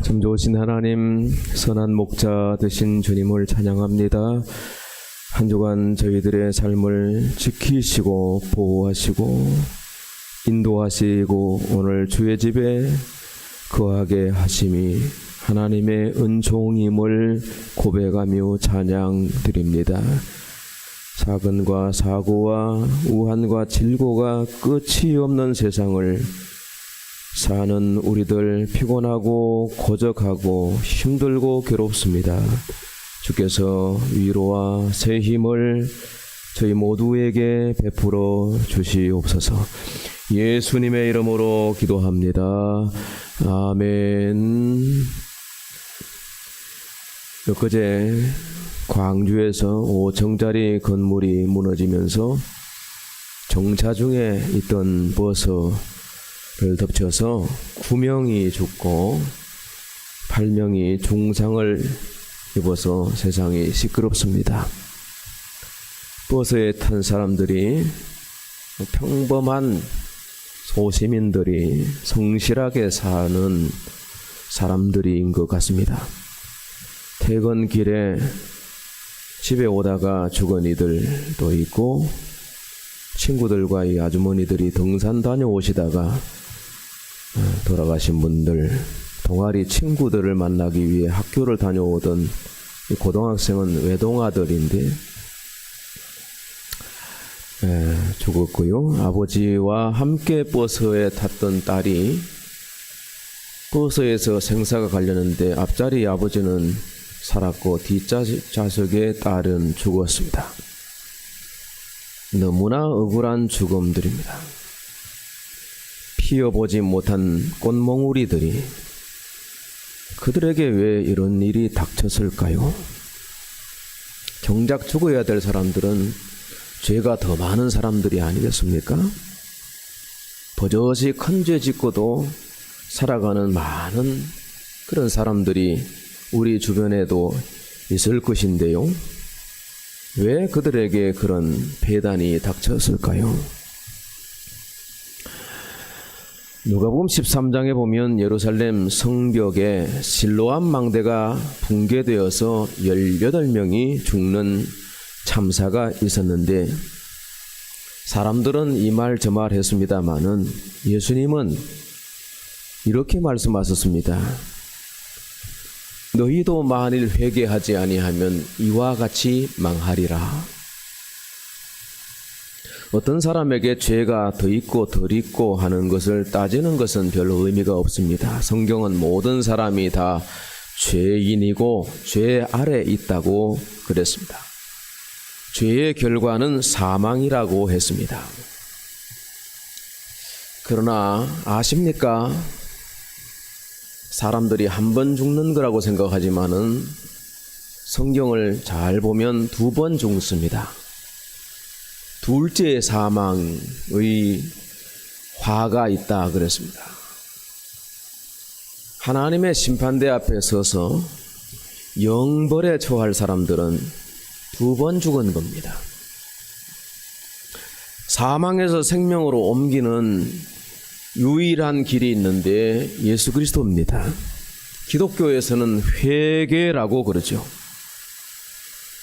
참 좋으신 하나님, 선한 목자 되신 주님을 찬양합니다. 한 주간 저희들의 삶을 지키시고 보호하시고 인도하시고 오늘 주의 집에 거하게 하심이 하나님의 은총임을 고백하며 찬양드립니다. 사근과 사고와 우환과 질고가 끝이 없는 세상을 사는 우리들 피곤하고 고적하고 힘들고 괴롭습니다. 주께서 위로와 새 힘을 저희 모두에게 베풀어 주시옵소서. 예수님의 이름으로 기도합니다. 아멘. 엊그제 광주에서 5층짜리 건물이 무너지면서 정차 중에 있던 버스를 덮쳐서 9명이 죽고 8명이 중상을 입어서 세상이 시끄럽습니다. 버스에 탄 사람들이 평범한 소시민들이 성실하게 사는 사람들인 것 같습니다. 퇴근길에 집에 오다가 죽은 이들도 있고 친구들과 이 아주머니들이 등산 다녀오시다가 돌아가신 분들, 동아리 친구들을 만나기 위해 학교를 다녀오던 이 고등학생은 외동아들인데 죽었고요. 아버지와 함께 버스에 탔던 딸이 버스에서 생사가 갈렸는데 앞자리 아버지는 살았고 뒷좌석의 딸은 죽었습니다. 너무나 억울한 죽음들입니다. 피어보지 못한 꽃몽우리들이 그들에게 왜 이런 일이 닥쳤을까요? 정작 죽어야 될 사람들은 죄가 더 많은 사람들이 아니겠습니까? 버젓이 큰 죄 짓고도 살아가는 많은 그런 사람들이 우리 주변에도 있을 것인데요. 왜 그들에게 그런 배단이 닥쳤을까요? 누가복음 13장에 보면 예루살렘 성벽에 실로암 망대가 붕괴되어서 18명이 죽는 참사가 있었는데 사람들은 이 말 저 말 했습니다마는 예수님은 이렇게 말씀하셨습니다. 너희도 만일 회개하지 아니하면 이와 같이 망하리라. 어떤 사람에게 죄가 더 있고 덜 있고 하는 것을 따지는 것은 별로 의미가 없습니다. 성경은 모든 사람이 다 죄인이고 죄 아래 있다고 그랬습니다. 죄의 결과는 사망이라고 했습니다. 그러나 아십니까? 사람들이 한 번 죽는 거라고 생각하지만은 성경을 잘 보면 2번 죽습니다. 둘째 사망의 화가 있다 그랬습니다. 하나님의 심판대 앞에 서서 영벌에 처할 사람들은 2번 죽은 겁니다. 사망에서 생명으로 옮기는 유일한 길이 있는데 예수 그리스도입니다. 기독교에서는 회개라고 그러죠.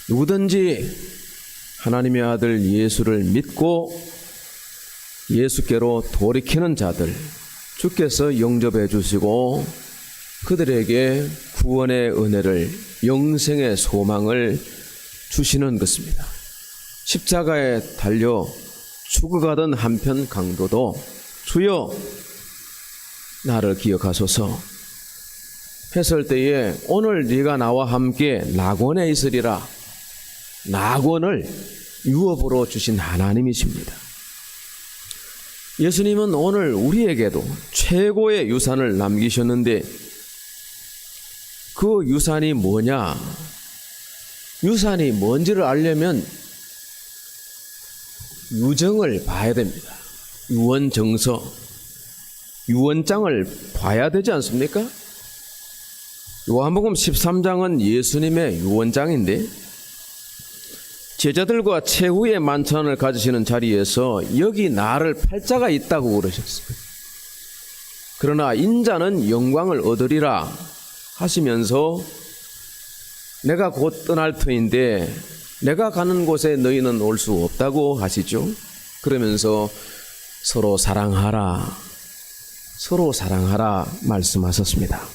누구든지 하나님의 아들 예수를 믿고 예수께로 돌이키는 자들 주께서 영접해 주시고 그들에게 구원의 은혜를 영생의 소망을 주시는 것입니다. 십자가에 달려 죽어가던 한편 강도도 주여 나를 기억하소서 했을 때에 오늘 네가 나와 함께 낙원에 있으리라. 낙원을 유업으로 주신 하나님이십니다. 예수님은 오늘 우리에게도 최고의 유산을 남기셨는데 그 유산이 뭐냐? 유산이 뭔지를 알려면 유정을 봐야 됩니다. 유언정서, 유언장을 봐야 되지 않습니까? 요한복음 13장은 예수님의 유언장인데 제자들과 최후의 만찬을 가지시는 자리에서 여기 나를 팔자가 있다고 그러셨어요. 그러나 인자는 영광을 얻으리라 하시면서 내가 곧 떠날 터인데 내가 가는 곳에 너희는 올 수 없다고 하시죠. 그러면서 서로 사랑하라 말씀하셨습니다.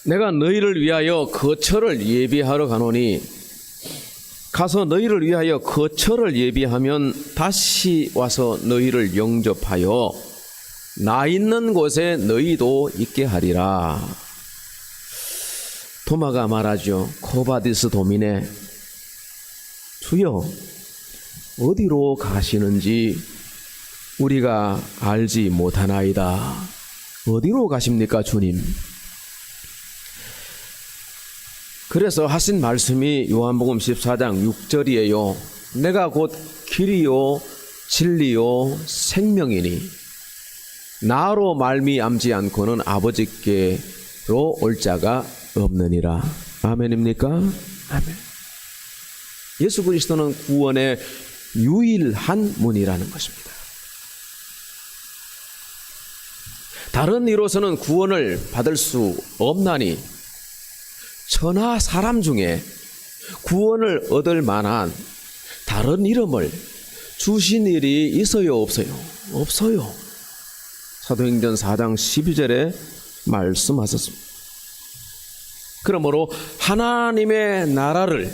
내가 너희를 위하여 거처를 예비하러 가노니 가서 너희를 위하여 거처를 예비하면 다시 와서 너희를 영접하여 나 있는 곳에 너희도 있게 하리라. 도마가 말하죠. 코바디스 도미네, 주여 어디로 가시는지 우리가 알지 못하나이다. 어디로 가십니까 주님? 그래서 하신 말씀이 요한복음 14장 6절이에요. 내가 곧 길이요 진리요 생명이니 나로 말미암지 않고는 아버지께로 올 자가 없느니라. 아멘입니까? 아멘. 예수 그리스도는 구원의 유일한 문이라는 것입니다. 다른 이로서는 구원을 받을 수 없나니 천하 사람 중에 구원을 얻을 만한 다른 이름을 주신 일이 있어요, 없어요? 없어요. 사도행전 4장 12절에 말씀하셨습니다. 그러므로 하나님의 나라를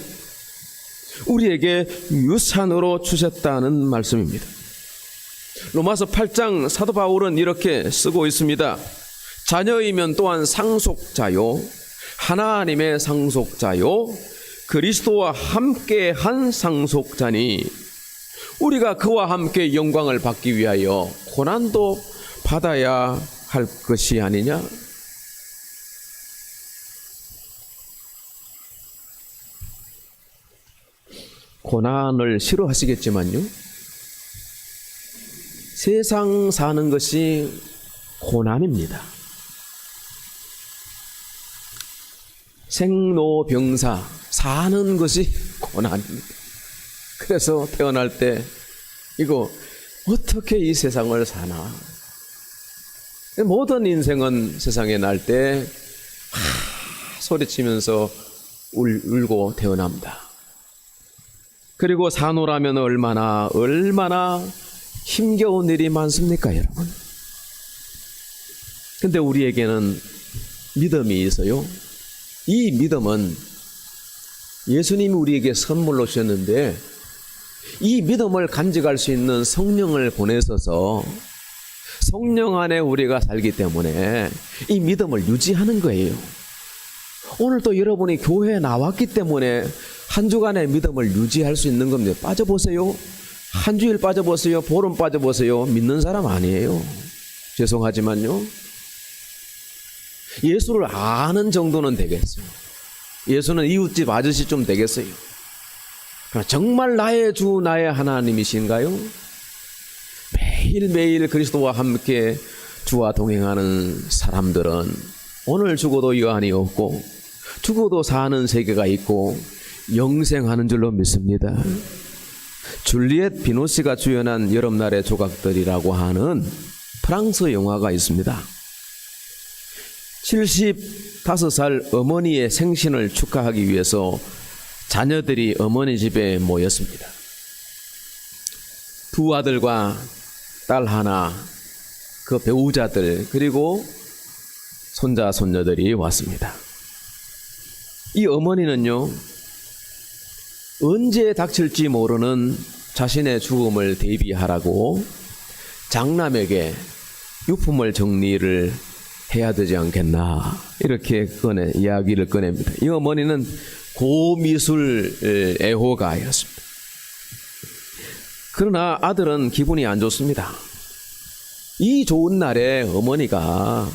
우리에게 유산으로 주셨다는 말씀입니다. 로마서 8장 사도 바울은 이렇게 쓰고 있습니다. 자녀이면 또한 상속자요 하나님의 상속자요 그리스도와 함께한 상속자니 우리가 그와 함께 영광을 받기 위하여 고난도 받아야 할 것이 아니냐. 고난을 싫어하시겠지만요, 세상 사는 것이 고난입니다. 생로병사 사는 것이 고난입니다. 그래서 태어날 때 이거 어떻게 이 세상을 사나. 모든 인생은 세상에 날 때 소리치면서 울고 태어납니다. 그리고 사노라면 얼마나 힘겨운 일이 많습니까, 여러분? 근데 우리에게는 믿음이 있어요. 이 믿음은 예수님이 우리에게 선물로 주셨는데 이 믿음을 간직할 수 있는 성령을 보내셔서 성령 안에 우리가 살기 때문에 이 믿음을 유지하는 거예요. 오늘 또 여러분이 교회에 나왔기 때문에 한 주간의 믿음을 유지할 수 있는 겁니다. 빠져보세요. 한 주일 빠져보세요. 보름 빠져보세요. 믿는 사람 아니에요. 죄송하지만요. 예수를 아는 정도는 되겠어요. 예수는 이웃집 아저씨 좀 되겠어요. 그러나 정말 나의 주 나의 하나님이신가요? 매일매일 그리스도와 함께 주와 동행하는 사람들은 오늘 죽어도 여한이 없고 죽어도 사는 세계가 있고 영생하는 줄로 믿습니다. 줄리엣 비노시가 주연한 여름날의 조각들이라고 하는 프랑스 영화가 있습니다. 75살 어머니의 생신을 축하하기 위해서 자녀들이 어머니 집에 모였습니다. 두 아들과 딸 하나, 그 배우자들, 그리고 손자, 손녀들이 왔습니다. 이 어머니는요, 언제 닥칠지 모르는 자신의 죽음을 대비하라고 장남에게 유품을 정리를 해야 되지 않겠나, 이렇게 이야기를 꺼냅니다. 이 어머니는 고미술 애호가였습니다. 그러나 아들은 기분이 안 좋습니다. 이 좋은 날에 어머니가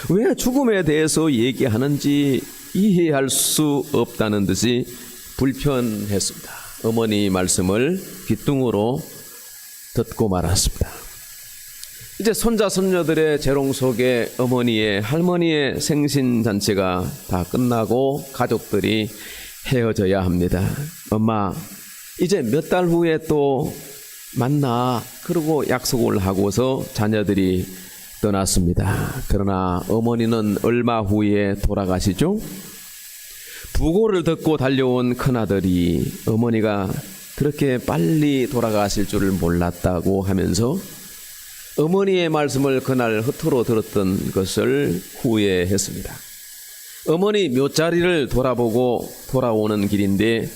왜 죽음에 대해서 얘기하는지 이해할 수 없다는 듯이 불편했습니다. 어머니 말씀을 귓등으로 듣고 말았습니다. 이제 손자 손녀들의 재롱 속에 어머니의 할머니의 생신잔치가 다 끝나고 가족들이 헤어져야 합니다. 엄마, 이제 몇 달 후에 또 만나 그러고 약속을 하고서 자녀들이 떠났습니다. 그러나 어머니는 얼마 후에 돌아가시죠. 부고를 듣고 달려온 큰아들이 어머니가 그렇게 빨리 돌아가실 줄을 몰랐다고 하면서 어머니의 말씀을 그날 허투루 들었던 것을 후회했습니다. 어머니 묘자리를 돌아보고 돌아오는 길인데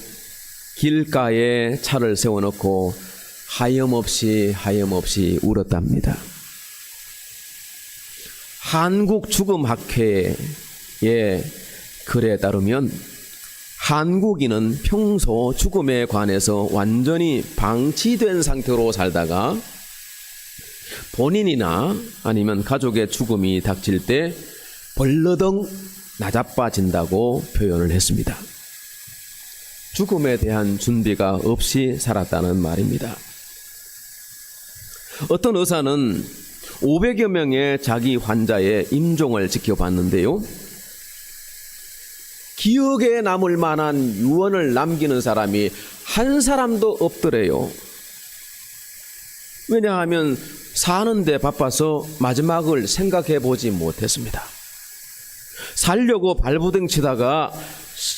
길가에 차를 세워놓고 하염없이 울었답니다. 한국 죽음학회의 글에 따르면 한국인은 평소 죽음에 관해서 완전히 방치된 상태로 살다가 본인이나 아니면 가족의 죽음이 닥칠 때 벌러덩 나자빠진다고 표현을 했습니다. 죽음에 대한 준비가 없이 살았다는 말입니다. 어떤 의사는 500여 명의 자기 환자의 임종을 지켜봤는데요. 기억에 남을 만한 유언을 남기는 사람이 한 사람도 없더래요. 왜냐하면 사는데 바빠서 마지막을 생각해 보지 못했습니다. 살려고 발부둥 치다가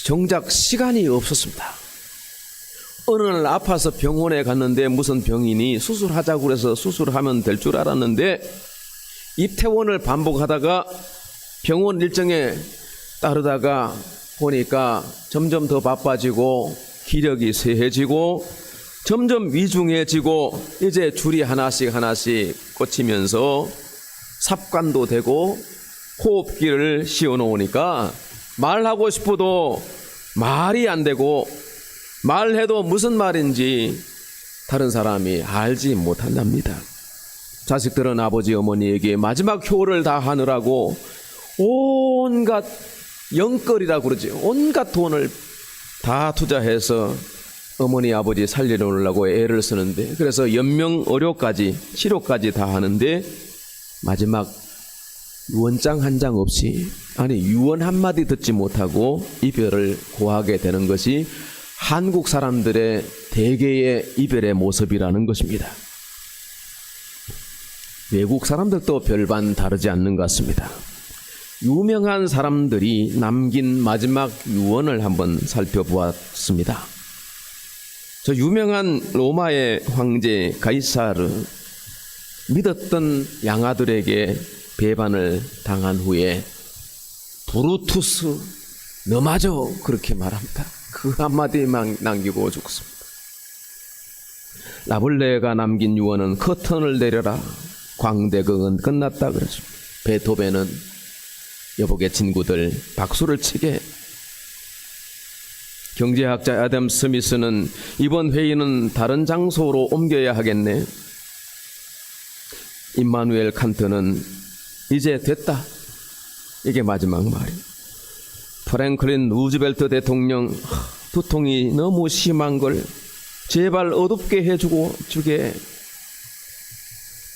정작 시간이 없었습니다. 어느 날 아파서 병원에 갔는데 무슨 병인이 수술하자고 해서 수술하면 될 줄 알았는데 입퇴원을 반복하다가 병원 일정에 따르다가 보니까 점점 더 바빠지고 기력이 쇠해지고 점점 위중해지고 이제 줄이 하나씩 꽂히면서 삽관도 되고 호흡기를 씌워놓으니까 말하고 싶어도 말이 안 되고 말해도 무슨 말인지 다른 사람이 알지 못한답니다. 자식들은 아버지 어머니에게 마지막 효를 다하느라고 온갖 영끌이라고 그러지, 온갖 돈을 다 투자해서 어머니 아버지 살리려고 애를 쓰는데, 그래서 연명 의료까지 치료까지 다 하는데 마지막 유언장 한 장 없이, 아니 유언 한마디 듣지 못하고 이별을 고하게 되는 것이 한국 사람들의 대개의 이별의 모습이라는 것입니다. 외국 사람들도 별반 다르지 않는 것 같습니다. 유명한 사람들이 남긴 마지막 유언을 한번 살펴보았습니다. 저 유명한 로마의 황제 가이사르, 믿었던 양아들에게 배반을 당한 후에 브루투스 너마저 그렇게 말합니다. 그 한마디만 남기고 죽습니다. 라블레가 남긴 유언은 커튼을 내려라, 광대극은 끝났다 그랬습니다. 베토벤은 여보게 친구들 박수를 치게. 경제학자 애덤 스미스는 이번 회의는 다른 장소로 옮겨야 하겠네. 임마누엘 칸트는 이제 됐다, 이게 마지막 말이에요. 프랭클린 루즈벨트 대통령, 두통이 너무 심한 걸 제발 어둡게 해주고 주게.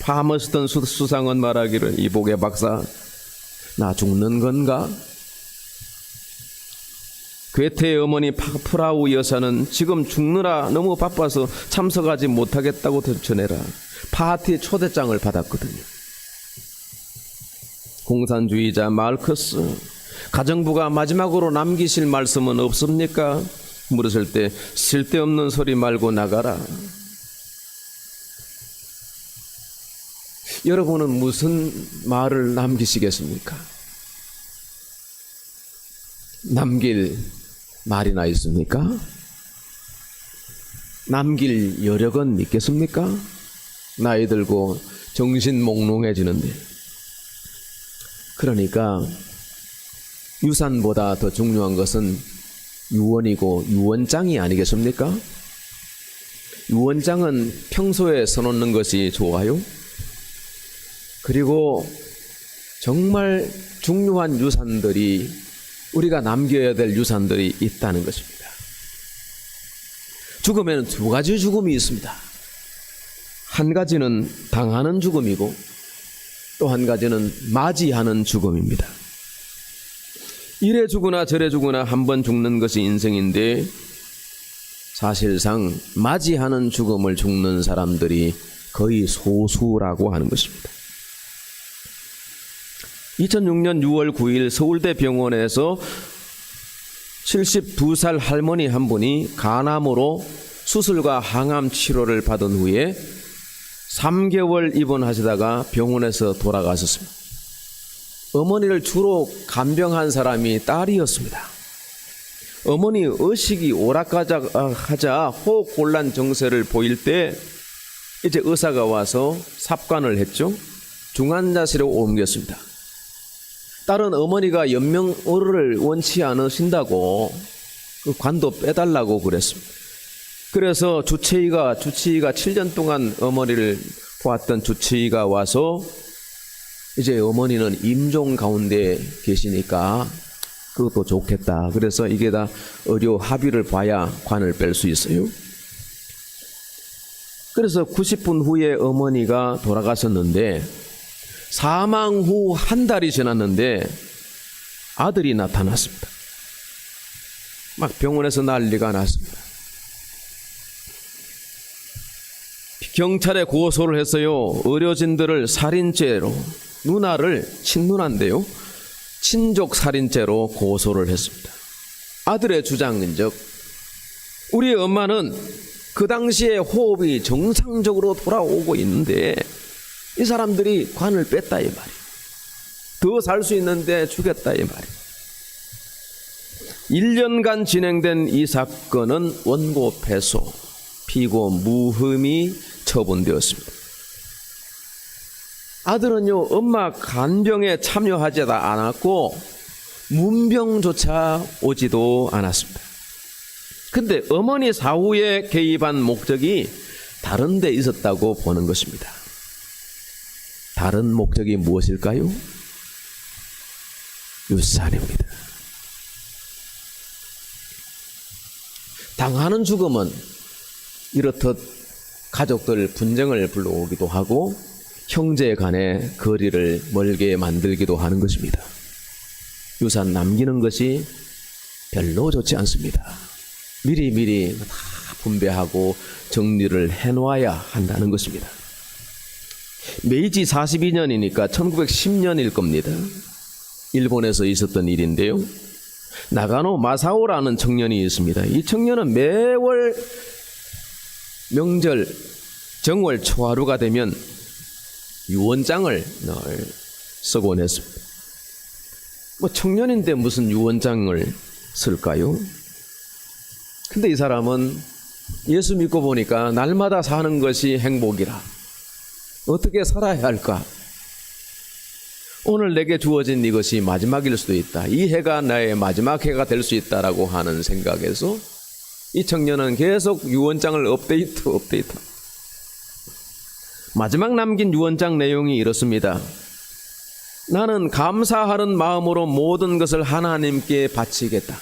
파머스턴 수상은 말하기를, 이복의 박사 나 죽는 건가? 괴테의 어머니 프라우 여사는 지금 죽느라 너무 바빠서 참석하지 못하겠다고 전해라. 파티 초대장을 받았거든요. 공산주의자 마르크스, 가정부가 마지막으로 남기실 말씀은 없습니까? 물었을 때 쓸데없는 소리 말고 나가라. 여러분은 무슨 말을 남기시겠습니까? 남길 말이나 있습니까? 남길 여력은 있겠습니까? 나이 들고 정신 몽롱해지는데. 그러니까 유산보다 더 중요한 것은 유언이고 유언장이 아니겠습니까? 유언장은 평소에 써놓는 것이 좋아요. 그리고 정말 중요한 유산들이, 우리가 남겨야 될 유산들이 있다는 것입니다. 죽음에는 두 가지 죽음이 있습니다. 한 가지는 당하는 죽음이고 또 한 가지는 맞이하는 죽음입니다. 이래 죽으나 저래 죽으나 한 번 죽는 것이 인생인데, 사실상 맞이하는 죽음을 죽는 사람들이 거의 소수라고 하는 것입니다. 2006년 6월 9일 서울대 병원에서 72살 할머니 한 분이 간암으로 수술과 항암 치료를 받은 후에 3개월 입원하시다가 병원에서 돌아가셨습니다. 어머니를 주로 간병한 사람이 딸이었습니다. 어머니 의식이 오락가락하자 호흡곤란 증세를 보일 때 이제 의사가 와서 삽관을 했죠. 중환자실로 옮겼습니다. 딸은 어머니가 연명의료를 원치 않으신다고 그 관도 빼달라고 그랬습니다. 그래서 주치의가 7년 동안 어머니를 보았던 주치의가 와서 이제 어머니는 임종 가운데 계시니까 그것도 좋겠다. 그래서 이게 다 의료 합의를 봐야 관을 뺄 수 있어요. 그래서 90분 후에 어머니가 돌아가셨는데 사망 후 한 달이 지났는데 아들이 나타났습니다. 막 병원에서 난리가 났습니다. 경찰에 고소를 했어요. 의료진들을 살인죄로, 누나를 친누나인데요, 친족 살인죄로 고소를 했습니다. 아들의 주장인즉 우리 엄마는 그 당시에 호흡이 정상적으로 돌아오고 있는데 이 사람들이 관을 뺐다 이 말이에요. 더 살 수 있는데 죽였다 이 말이에요. 1년간 진행된 이 사건은 원고 패소, 피고 무혐의 처분되었습니다. 아들은요, 엄마 간병에 참여하지 않았고 문병조차 오지도 않았습니다. 근데 어머니 사후에 개입한 목적이 다른 데 있었다고 보는 것입니다. 다른 목적이 무엇일까요? 유산입니다. 당하는 죽음은 이렇듯 가족들 분쟁을 불러오기도 하고 형제 간의 거리를 멀게 만들기도 하는 것입니다. 유산 남기는 것이 별로 좋지 않습니다. 미리 다 분배하고 정리를 해놓아야 한다는 것입니다. 메이지 42년이니까 1910년일 겁니다. 일본에서 있었던 일인데요. 나가노 마사오라는 청년이 있습니다. 이 청년은 매월 명절 정월 초하루가 되면 유언장을 늘 쓰곤 했습니다. 뭐 청년인데 무슨 유언장을 쓸까요? 근데 이 사람은 예수 믿고 보니까 날마다 사는 것이 행복이라, 어떻게 살아야 할까? 오늘 내게 주어진 이것이 마지막일 수도 있다. 이 해가 나의 마지막 해가 될 수 있다라고 하는 생각에서 이 청년은 계속 유언장을 업데이트. 마지막 남긴 유언장 내용이 이렇습니다. 나는 감사하는 마음으로 모든 것을 하나님께 바치겠다.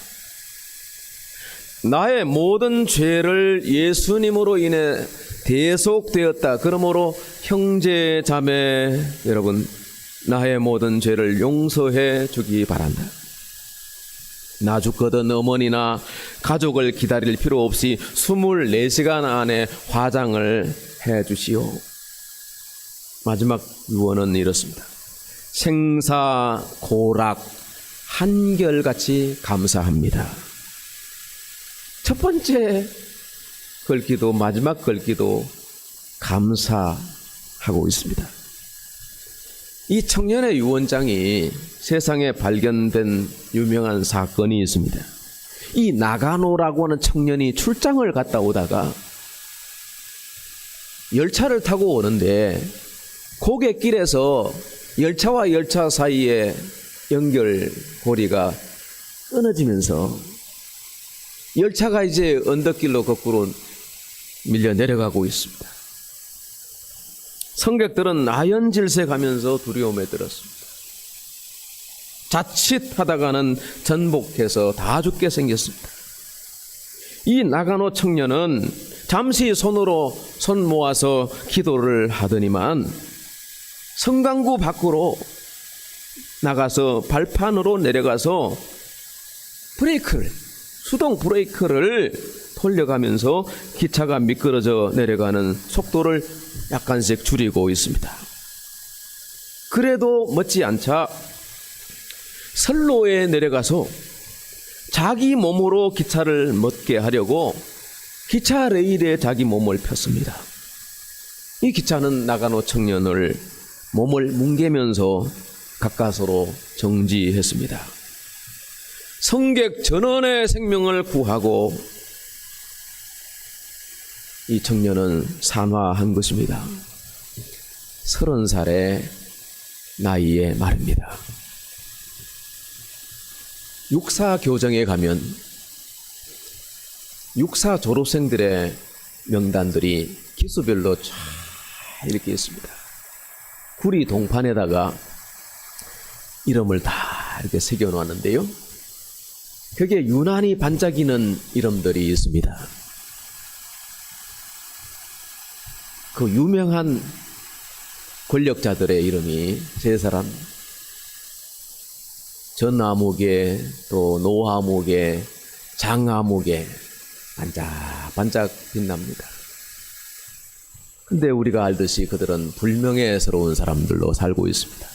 나의 모든 죄를 예수님으로 인해 대속되었다. 그러므로 형제 자매 여러분, 나의 모든 죄를 용서해 주기 바란다. 나 죽거든 어머니나 가족을 기다릴 필요 없이 24시간 안에 화장을 해 주시오. 마지막 유언은 이렇습니다. 생사고락 한결같이 감사합니다. 첫 번째 글귀도 마지막 글귀도 감사하고 있습니다. 이 청년의 유언장이 세상에 발견된 유명한 사건이 있습니다. 이 나가노라고 하는 청년이 출장을 갔다 오다가 열차를 타고 오는데 고갯길에서 열차와 열차 사이에 연결고리가 끊어지면서 열차가 이제 언덕길로 거꾸로 밀려 내려가고 있습니다. 승객들은 나연질색하면서 두려움에 들었습니다. 자칫하다가는 전복해서 다 죽게 생겼습니다. 이 나가노 청년은 잠시 손으로 손 모아서 기도를 하더니만 성강구 밖으로 나가서 발판으로 내려가서 수동 브레이크를 돌려가면서 기차가 미끄러져 내려가는 속도를 약간씩 줄이고 있습니다. 그래도 못지않자 선로에 내려가서 자기 몸으로 기차를 멎게 하려고 기차 레일에 자기 몸을 폈습니다. 이 기차는 나가노 청년을 몸을 뭉개면서 가까스로 정지했습니다. 승객 전원의 생명을 구하고 이 청년은 산화한 것입니다. 30살의 나이에 말입니다. 육사 교정에 가면 육사 졸업생들의 명단들이 기수별로 쫙 이렇게 있습니다. 구리 동판에다가 이름을 다 이렇게 새겨 놓았는데요. 거기에 유난히 반짝이는 이름들이 있습니다. 그 유명한 권력자들의 이름이 세 사람, 전아무개, 또 노아무개, 장아무개 반짝반짝 빛납니다. 근데 우리가 알듯이 그들은 불명예스러운 사람들로 살고 있습니다.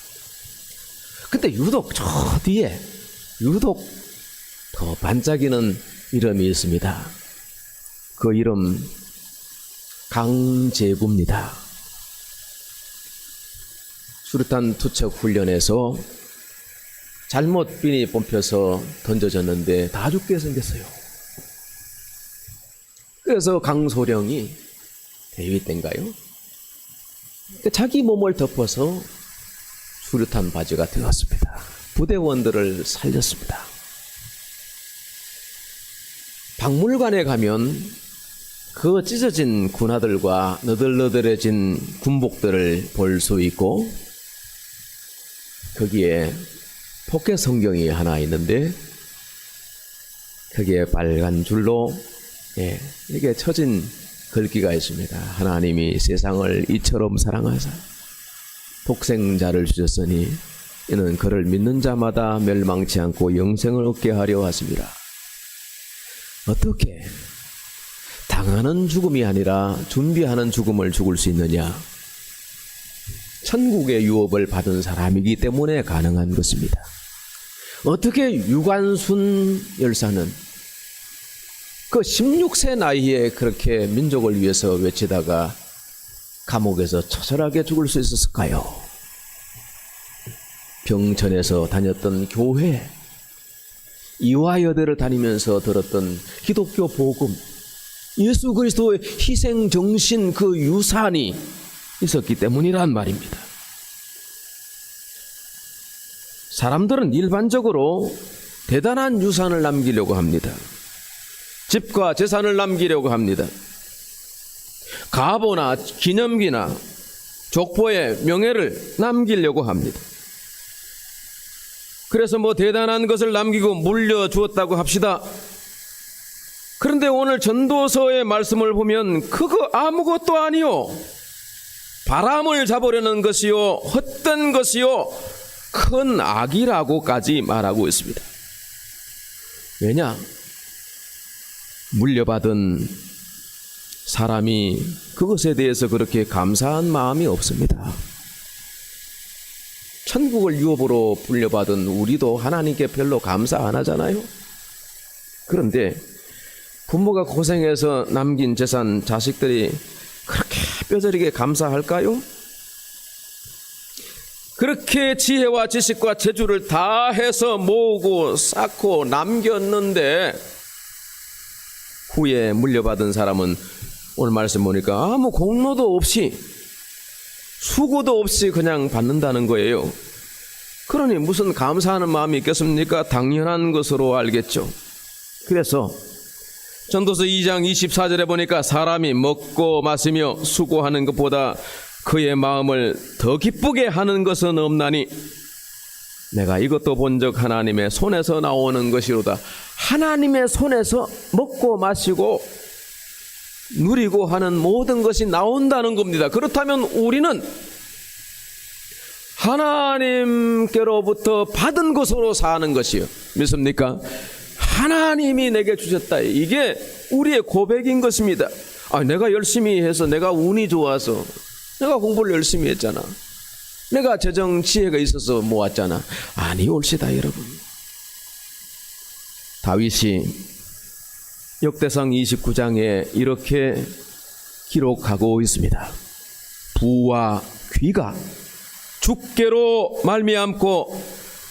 근데 유독 저 뒤에 유독 더 반짝이는 이름이 있습니다. 그 이름 강제구입니다. 수류탄 투척 훈련에서 잘못 빈이 뽑혀서 던져졌는데 다 죽게 생겼어요. 그래서 강소령이 대위 때인가요? 자기 몸을 덮어서 수류탄 바지가 되었습니다. 부대원들을 살렸습니다. 박물관에 가면 그 찢어진 군화들과 너덜너덜해진 군복들을 볼 수 있고 거기에 포켓 성경이 하나 있는데 거기에 빨간 줄로 이렇게 쳐진 글귀가 있습니다. 하나님이 세상을 이처럼 사랑하사 독생자를 주셨으니 이는 그를 믿는 자마다 멸망치 않고 영생을 얻게 하려 하심이라. 어떻게 당하는 죽음이 아니라 준비하는 죽음을 죽을 수 있느냐? 천국의 유업을 받은 사람이기 때문에 가능한 것입니다. 어떻게 유관순 열사는 그 16세 나이에 그렇게 민족을 위해서 외치다가 감옥에서 처절하게 죽을 수 있었을까요? 병천에서 다녔던 교회, 이화여대를 다니면서 들었던 기독교 복음, 예수 그리스도의 희생 정신 그 유산이 있었기 때문이란 말입니다. 사람들은 일반적으로 대단한 유산을 남기려고 합니다. 집과 재산을 남기려고 합니다. 가보나 기념기나 족보의 명예를 남기려고 합니다. 그래서 뭐 대단한 것을 남기고 물려주었다고 합시다. 그런데 오늘 전도서의 말씀을 보면 그거 아무것도 아니요, 바람을 잡으려는 것이요, 헛된 것이요, 큰 악이라고까지 말하고 있습니다. 왜냐? 물려받은 사람이 그것에 대해서 그렇게 감사한 마음이 없습니다. 천국을 유업으로 물려받은 우리도 하나님께 별로 감사 안 하잖아요. 그런데 부모가 고생해서 남긴 재산 자식들이 그렇게 뼈저리게 감사할까요? 그렇게 지혜와 지식과 재주를 다 해서 모으고 쌓고 남겼는데 후에 물려받은 사람은 오늘 말씀 보니까 아무 공로도 없이 수고도 없이 그냥 받는다는 거예요. 그러니 무슨 감사하는 마음이 있겠습니까? 당연한 것으로 알겠죠. 그래서 전도서 2장 24절에 보니까 사람이 먹고 마시며 수고하는 것보다 그의 마음을 더 기쁘게 하는 것은 없나니 내가 이것도 본즉 하나님의 손에서 나오는 것이로다. 하나님의 손에서 먹고 마시고 누리고 하는 모든 것이 나온다는 겁니다. 그렇다면 우리는 하나님께로부터 받은 것으로 사는 것이요, 믿습니까? 하나님이 내게 주셨다. 이게 우리의 고백인 것입니다. 내가 열심히 해서, 내가 운이 좋아서, 내가 공부를 열심히 했잖아, 내가 재정 지혜가 있어서 모았잖아. 아니 옳시다 여러분. 다윗이 역대상 29장에 이렇게 기록하고 있습니다. 부와 귀가 주께로 말미암고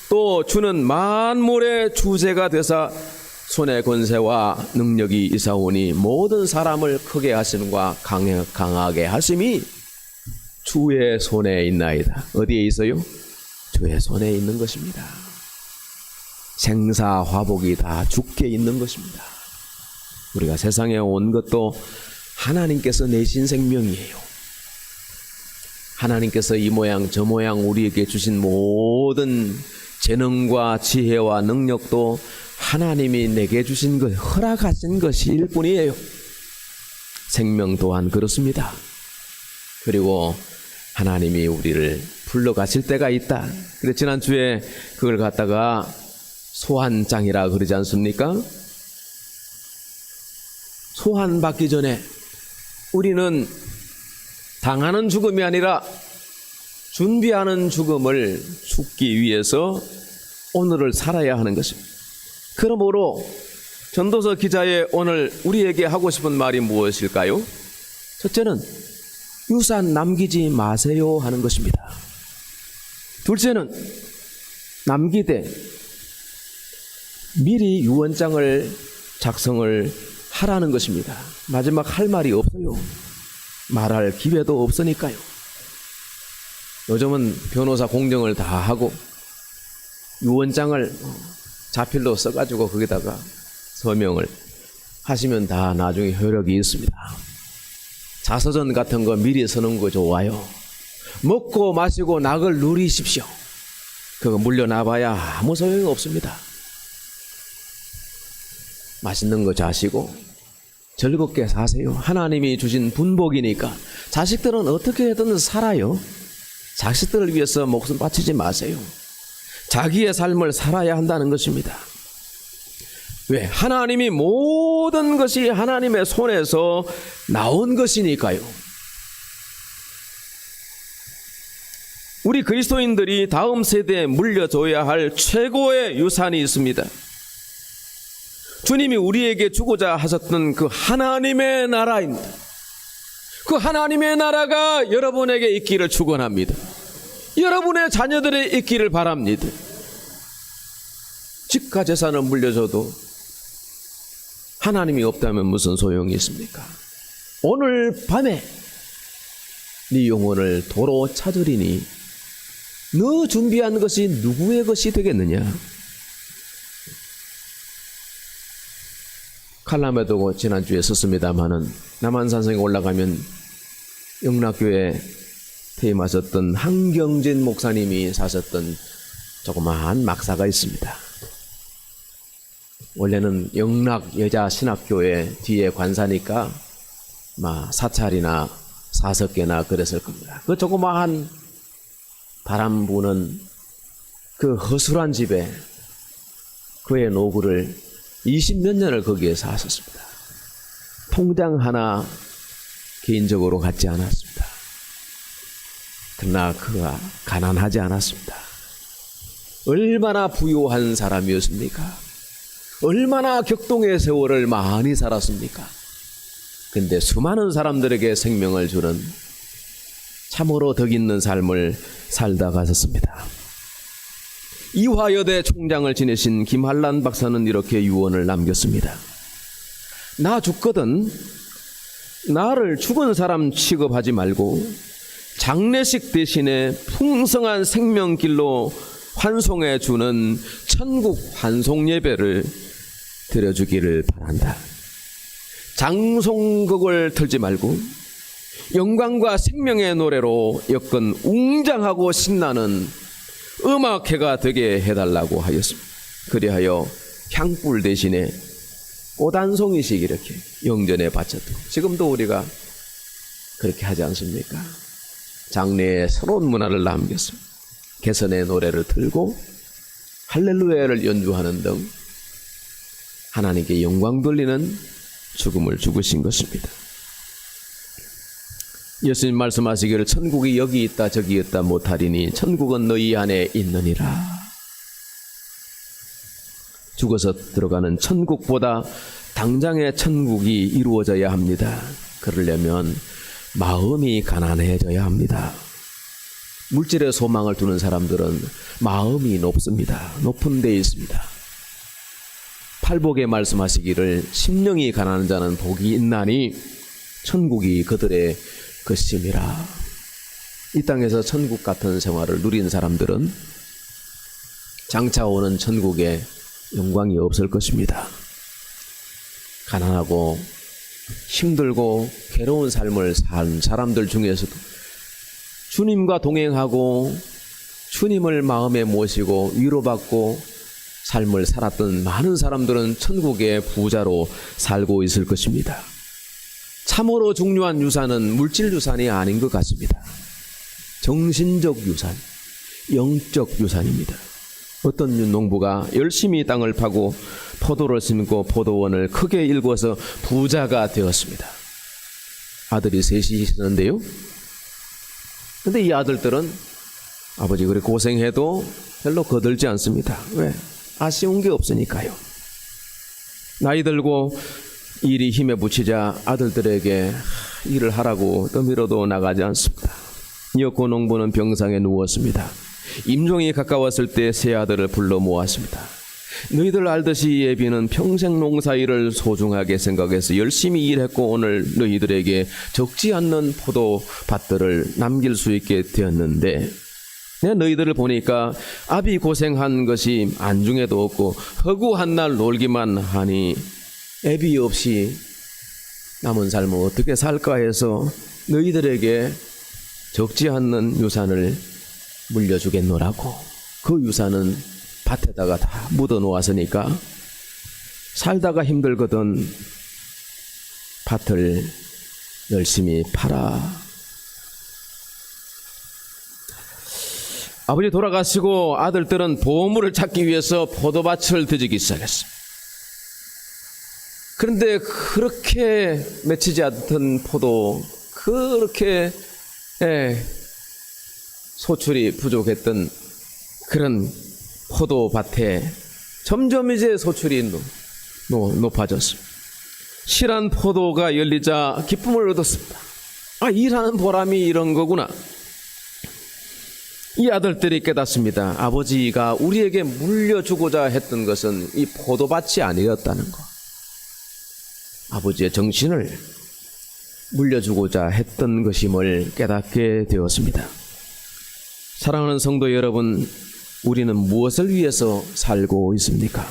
또 주는 만물의 주제가 되사 손의 권세와 능력이 이사오니 모든 사람을 크게 하심과 강하게 하심이 주의 손에 있나이다. 어디에 있어요? 주의 손에 있는 것입니다. 생사화복이 다 주께 있는 것입니다. 우리가 세상에 온 것도 하나님께서 내신 생명이에요. 하나님께서 이 모양 저 모양 우리에게 주신 모든 재능과 지혜와 능력도 하나님이 내게 주신 것, 허락하신 것일 뿐이에요. 생명 또한 그렇습니다. 그리고 하나님이 우리를 불러가실 때가 있다. 그래서 지난주에 그걸 갖다가 소환장이라 그러지 않습니까? 소환받기 전에 우리는 당하는 죽음이 아니라 준비하는 죽음을 죽기 위해서 오늘을 살아야 하는 것입니다. 그러므로 전도서 기자의 오늘 우리에게 하고 싶은 말이 무엇일까요? 첫째는 유산 남기지 마세요 하는 것입니다. 둘째는 남기되 미리 유언장을 작성을 하라는 것입니다. 마지막 할 말이 없어요. 말할 기회도 없으니까요. 요즘은 변호사 공정을 다 하고 유언장을 자필로 써가지고 거기다가 서명을 하시면 다 나중에 효력이 있습니다. 자서전 같은 거 미리 쓰는 거 좋아요. 먹고 마시고 낙을 누리십시오. 그거 물려놔봐야 아무 소용이 없습니다. 맛있는 거 자시고 즐겁게 사세요. 하나님이 주신 분복이니까. 자식들은 어떻게든 살아요. 자식들을 위해서 목숨 바치지 마세요. 자기의 삶을 살아야 한다는 것입니다. 왜? 하나님이 모든 것이 하나님의 손에서 나온 것이니까요. 우리 그리스도인들이 다음 세대에 물려줘야 할 최고의 유산이 있습니다. 주님이 우리에게 주고자 하셨던 그 하나님의 나라입니다. 그 하나님의 나라가 여러분에게 있기를 축원합니다. 여러분의 자녀들의 있기를 바랍니다. 집과 재산을 물려줘도 하나님이 없다면 무슨 소용이 있습니까? 오늘 밤에 네 영혼을 도로 찾으리니 너 준비한 것이 누구의 것이 되겠느냐? 칼럼에도 지난주에 썼습니다마는 남한산성에 올라가면 영락교회 퇴임하셨던 한경진 목사님이 사셨던 조그마한 막사가 있습니다. 원래는 영락 여자신학교회 뒤에 관사니까 사찰이나 5개나 그랬을 겁니다. 그 조그마한 바람 부는 그 허술한 집에 그의 노구를 20몇 년을 거기에 사셨습니다. 통장 하나 개인적으로 갖지 않았습니다. 그러나 그가 가난하지 않았습니다. 얼마나 부유한 사람이었습니까? 얼마나 격동의 세월을 많이 살았습니까? 근데 수많은 사람들에게 생명을 주는 참으로 덕 있는 삶을 살다 가셨습니다. 이화여대 총장을 지내신 김한란 박사는 이렇게 유언을 남겼습니다. 나 죽거든 나를 죽은 사람 취급하지 말고 장례식 대신에 풍성한 생명길로 환송해 주는 천국 환송 예배를 드려주기를 바란다. 장송곡을 틀지 말고 영광과 생명의 노래로 여건 웅장하고 신나는 음악회가 되게 해달라고 하였습니다. 그리하여 향불 대신에 꽃 한 송이씩 이렇게 영전에 바쳤고, 지금도 우리가 그렇게 하지 않습니까? 장례에 새로운 문화를 남겼습니다. 개선의 노래를 틀고 할렐루야를 연주하는 등 하나님께 영광 돌리는 죽음을 죽으신 것입니다. 예수님 말씀하시기를 천국이 여기 있다 저기 있다 못하리니 천국은 너희 안에 있느니라. 죽어서 들어가는 천국보다 당장의 천국이 이루어져야 합니다. 그러려면 마음이 가난해져야 합니다. 물질에 소망을 두는 사람들은 마음이 높습니다. 높은 데 있습니다. 팔복에 말씀하시기를 심령이 가난한 자는 복이 있나니 천국이 그들의 것임이라. 이 땅에서 천국 같은 생활을 누린 사람들은 장차 오는 천국에 영광이 없을 것입니다. 가난하고 힘들고 괴로운 삶을 산 사람들 중에서도 주님과 동행하고 주님을 마음에 모시고 위로받고 삶을 살았던 많은 사람들은 천국의 부자로 살고 있을 것입니다. 참으로 중요한 유산은 물질 유산이 아닌 것 같습니다. 정신적 유산, 영적 유산입니다. 어떤 농부가 열심히 땅을 파고 포도를 심고 포도원을 크게 일궈서 부자가 되었습니다. 아들이 셋이 있었는데요. 근데 이 아들들은 아버지 그렇게 고생해도 별로 거들지 않습니다. 왜? 아쉬운 게 없으니까요. 나이 들고 일이 힘에 부치자 아들들에게 일을 하라고 떠밀어도 나가지 않습니다. 이었고 농부는 병상에 누웠습니다. 임종이 가까웠을 때 세 아들을 불러 모았습니다. 너희들 알듯이 예비는 평생 농사일을 소중하게 생각해서 열심히 일했고 오늘 너희들에게 적지 않는 포도밭들을 남길 수 있게 되었는데 내가 너희들을 보니까 아비 고생한 것이 안중에도 없고 허구한 날 놀기만 하니 애비 없이 남은 삶을 어떻게 살까 해서 너희들에게 적지 않는 유산을 물려주겠노라고. 그 유산은 밭에다가 다 묻어 놓았으니까 살다가 힘들거든 밭을 열심히 팔아. 아버지 돌아가시고 아들들은 보물을 찾기 위해서 포도밭을 뒤지기 시작했습니다. 그런데 그렇게 맺히지 않던 포도, 그렇게 소출이 부족했던 그런 포도밭에 점점 이제 소출이 높아졌습니다. 실한 포도가 열리자 기쁨을 얻었습니다. 아, 일하는 보람이 이런 거구나. 이 아들들이 깨닫습니다. 아버지가 우리에게 물려주고자 했던 것은 이 포도밭이 아니었다는 거. 아버지의 정신을 물려주고자 했던 것임을 깨닫게 되었습니다. 사랑하는 성도 여러분, 우리는 무엇을 위해서 살고 있습니까?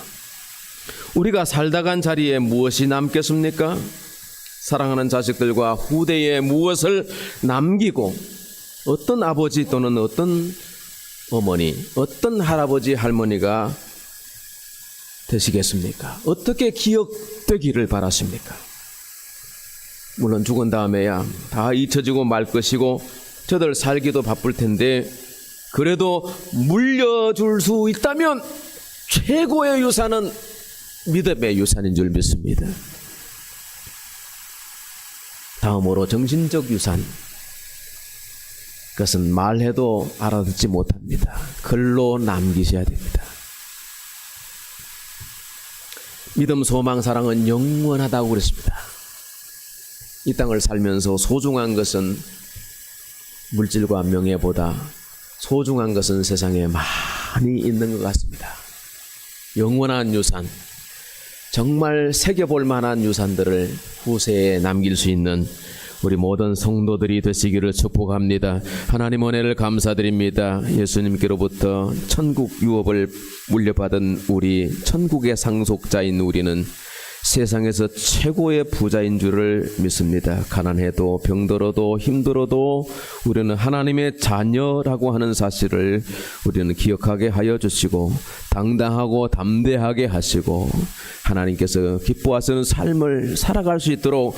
우리가 살다 간 자리에 무엇이 남겠습니까? 사랑하는 자식들과 후대에 무엇을 남기고 어떤 아버지 또는 어떤 어머니, 어떤 할아버지, 할머니가 되시겠습니까? 어떻게 기억되기를 바라십니까? 물론 죽은 다음에야 다 잊혀지고 말 것이고 저들 살기도 바쁠 텐데 그래도 물려줄 수 있다면 최고의 유산은 믿음의 유산인 줄 믿습니다. 다음으로 정신적 유산. 그것은 말해도 알아듣지 못합니다. 글로 남기셔야 됩니다. 믿음, 소망, 사랑은 영원하다고 그랬습니다. 이 땅을 살면서 소중한 것은 물질과 명예보다 소중한 것은 세상에 많이 있는 것 같습니다. 영원한 유산, 정말 새겨볼 만한 유산들을 후세에 남길 수 있는 우리 모든 성도들이 되시기를 축복합니다. 하나님 은혜를 감사드립니다. 예수님께로부터 천국 유업을 물려받은 우리 천국의 상속자인 우리는 세상에서 최고의 부자인 줄을 믿습니다. 가난해도 병들어도 힘들어도 우리는 하나님의 자녀라고 하는 사실을 우리는 기억하게 하여 주시고 당당하고 담대하게 하시고 하나님께서 기뻐하시는 삶을 살아갈 수 있도록